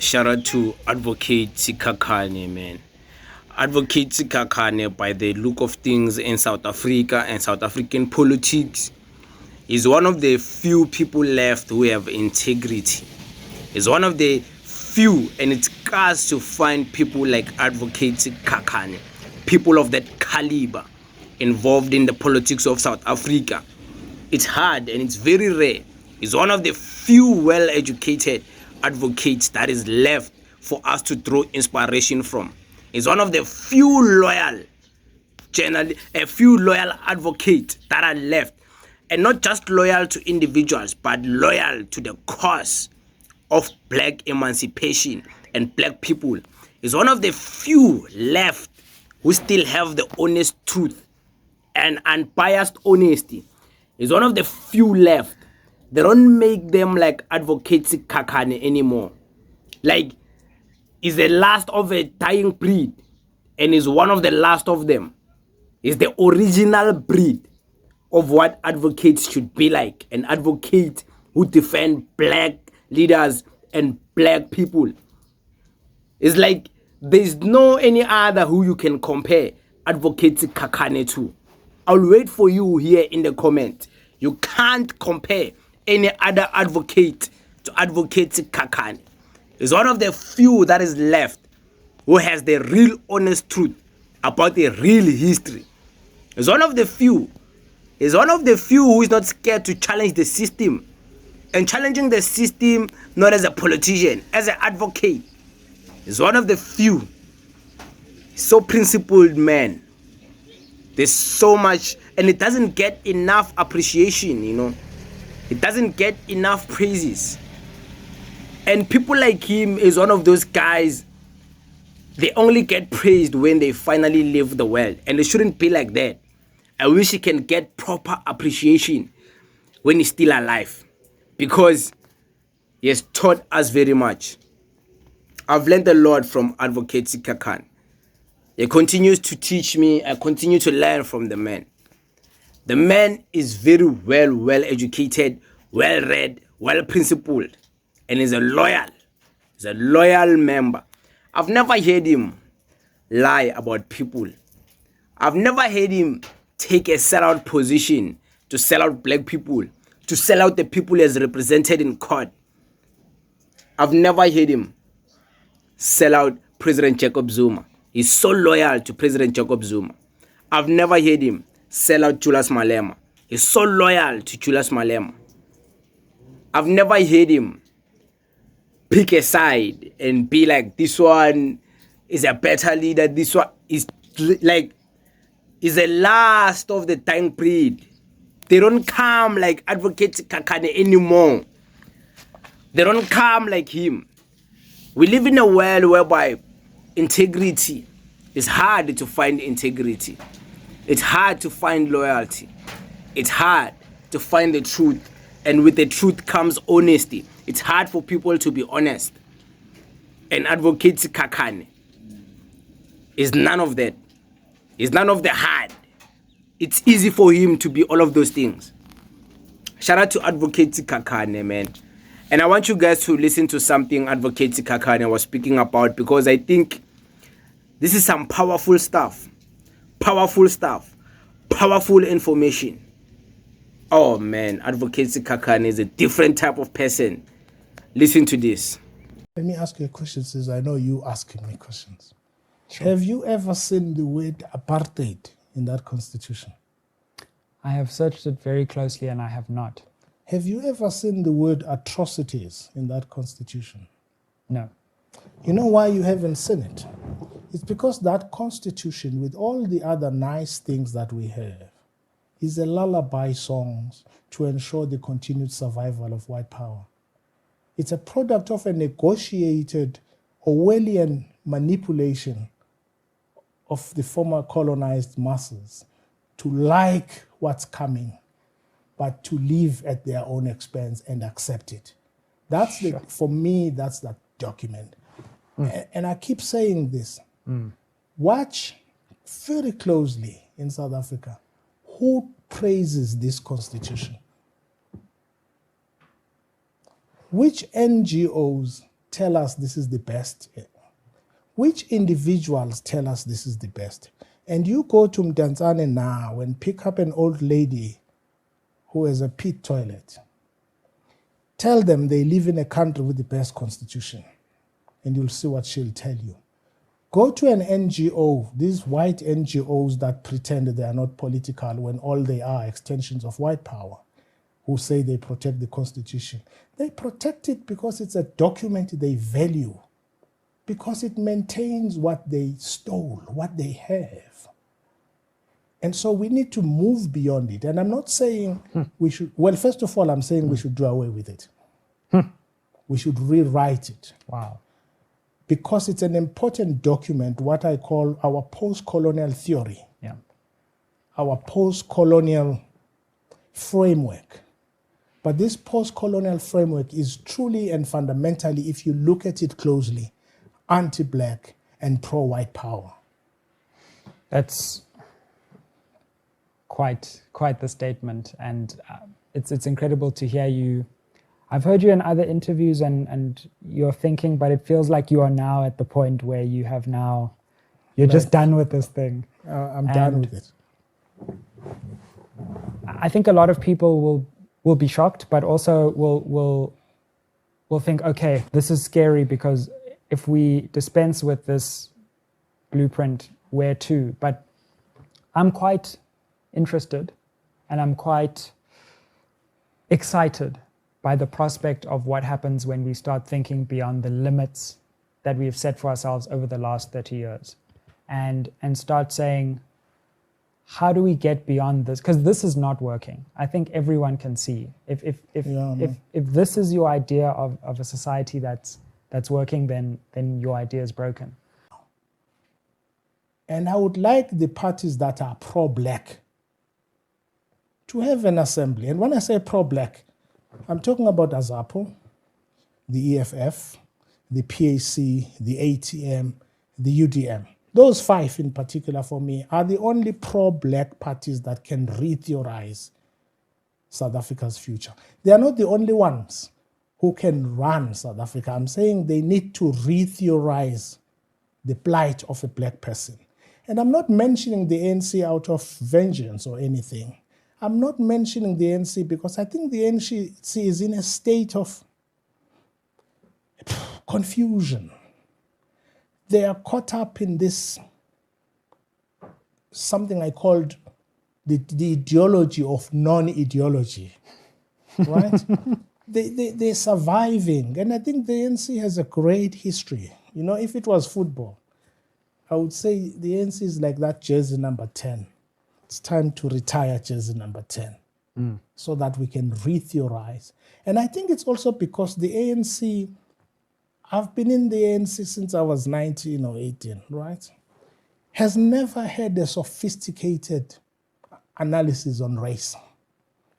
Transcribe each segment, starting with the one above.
Shout out to Advocate Sikhakhane, man. Advocate Sikhakhane, by the look of things in South Africa and South African politics, is one of the few people left who have integrity. Is one of the few, and it's scarce to find people like Advocate Sikhakhane, people of that caliber, involved in the politics of South Africa. It's hard and it's very rare. He's one of the few well-educated advocates that is left for us to draw inspiration from. He's one of the few loyal advocates that are left, and not just loyal to individuals, but loyal to the cause of black emancipation and black people. He's one of the few left who still have the honest truth and unbiased honesty. He's one of the few left. They don't make them like Advocate Sikhakhane anymore. Like, he's the last of a dying breed, and is one of the last of them. He's the original breed of what advocates should be like. An advocate who defend black leaders and black people. It's like there's no any other who you can compare Advocate Sikhakhane to. I'll wait for you here in the comment. You can't compare any other advocate to Advocate Sikhakhane. He's one of the few that is left who has the real honest truth about the real history. He's one of the few. He's one of the few who is not scared to challenge the system. And challenging the system not as a politician, as an advocate. He's one of the few. So principled man. There's so much, and it doesn't get enough appreciation, you know. It doesn't get enough praises. And people like him is one of those guys, they only get praised when they finally leave the world. And it shouldn't be like that. I wish he can get proper appreciation when he's still alive, because he has taught us very much. I've learned a lot from Advocate Sikhakhane. He continues to teach me. I continue to learn from the man. The man is very well educated, well read, well principled, and is a loyal. He's a loyal member. I've never heard him lie about people. I've never heard him take a sellout position to sell out black people, to sell out the people as represented in court. I've never heard him sell out President Jacob Zuma. He's so loyal to President Jacob Zuma. I've never heard him sell out Julius Malema. He's so loyal to Julius Malema. I've never heard him pick a side and be like, this one is a better leader, this one is like, is the last of the dying breed. They don't come like Advocate Sikhakhane anymore. They don't come like him. We live in a world whereby integrity is hard to find integrity. It's hard to find loyalty. It's hard to find the truth. And with the truth comes honesty. It's hard for people to be honest. And Advocate Sikhakhane is none of that. He's none of the hard. It's easy for him to be all of those things. Shout out to Advocate Sikhakhane, man. And I want you guys to listen to something Advocate Sikhakhane was speaking about, because I think this is some powerful stuff. Powerful stuff. Powerful information. Oh man, Advocate Sikhakhane is a different type of person. Listen to this. Let me ask you a question, since I know you asking me questions. Sure. Have you ever seen the word apartheid in that constitution? I have searched it very closely and I have not. Have you ever seen the word atrocities in that constitution? No. You know why you haven't seen it? It's because that constitution, with all the other nice things that we have, is a lullaby songs to ensure the continued survival of white power. It's a product of a negotiated Orwellian manipulation of the former colonized masses to like what's coming, but to live at their own expense and accept it. That's sure. For me, that's that document. And I keep saying this. Watch very closely in South Africa who praises this constitution. Which NGOs tell us this is the best? Which individuals tell us this is the best? And you go to Mdantsane now and pick up an old lady who has a pit toilet. Tell them they live in a country with the best constitution, and you'll see what she'll tell you. Go to an NGO, these white NGOs that pretend they are not political when all they are extensions of white power, who say they protect the constitution. They protect it because it's a document they value, because it maintains what they stole, what they have. And so we need to move beyond it. And I'm not saying we should, well, first of all, I'm saying we should do away with it. We should rewrite it. Wow. Because it's an important document, what I call our post-colonial theory, our post-colonial framework. But this post-colonial framework is truly and fundamentally, if you look at it closely, anti-black and pro-white power. That's quite the statement, and it's incredible to hear you. I've heard you in other interviews and you're thinking, but it feels like you are now at the point where you have now, you're just done with this thing. I'm done with it. I think a lot of people will be shocked, but also will think, okay, this is scary because if we dispense with this blueprint, where to? But I'm quite interested and I'm quite excited by the prospect of what happens when we start thinking beyond the limits that we've set for ourselves over the last 30 years and start saying, how do we get beyond this? Because this is not working. I think everyone can see. If this is your idea of a society that's working, then your idea is broken. And I would like the parties that are pro-black to have an assembly. And when I say pro-black, I'm talking about AZAPO, the EFF, the PAC, the ATM, the UDM. Those five in particular for me are the only pro-black parties that can re-theorize South Africa's future. They are not the only ones who can run South Africa. I'm saying they need to re-theorize the plight of a black person. And I'm not mentioning the ANC out of vengeance or anything. I'm not mentioning the ANC because I think the ANC is in a state of confusion. They are caught up in this, something I called the ideology of non-ideology, right? They're surviving. And I think the ANC has a great history. You know, if it was football, I would say the ANC is like that jersey number 10. It's time to retire jersey number 10 so that we can re-theorize. And I think it's also because the ANC, I've been in the ANC since I was 19 or 18, right? Has never had a sophisticated analysis on race.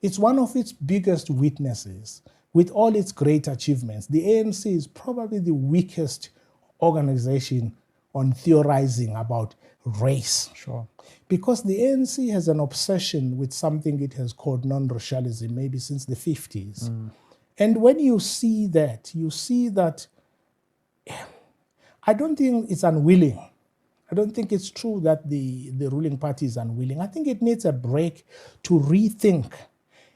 It's one of its biggest weaknesses. With all its great achievements, the ANC is probably the weakest organization on theorizing about race. Sure. Because the ANC has an obsession with something it has called non-racialism, maybe since the 50s. And when you see that I don't think it's unwilling. I don't think it's true that the ruling party is unwilling. I think it needs a break to rethink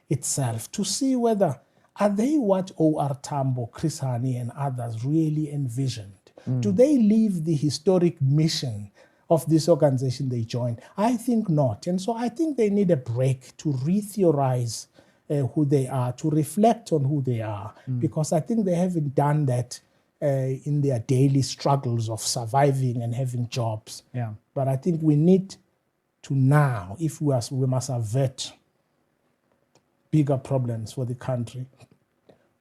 itself, to see whether, are they what O.R. Tambo, Chris Hani and others really envisioned? Do they live the historic mission of this organization they joined? I think not. And so I think they need a break to re-theorize who they are, to reflect on who they are, because I think they haven't done that in their daily struggles of surviving and having jobs. Yeah. But I think we need to now, if we must avert bigger problems for the country,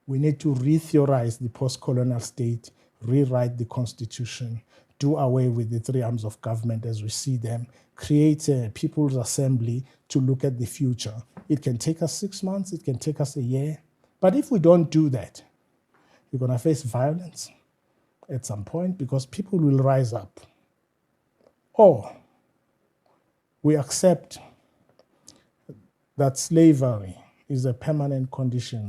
we need to re-theorize the post-colonial state, rewrite the constitution, do away with the three arms of government as we see them, create a people's assembly to look at the future. It can take us 6 months, it can take us a year. But if we don't do that, we're going to face violence at some point because people will rise up. Or we accept that slavery is a permanent condition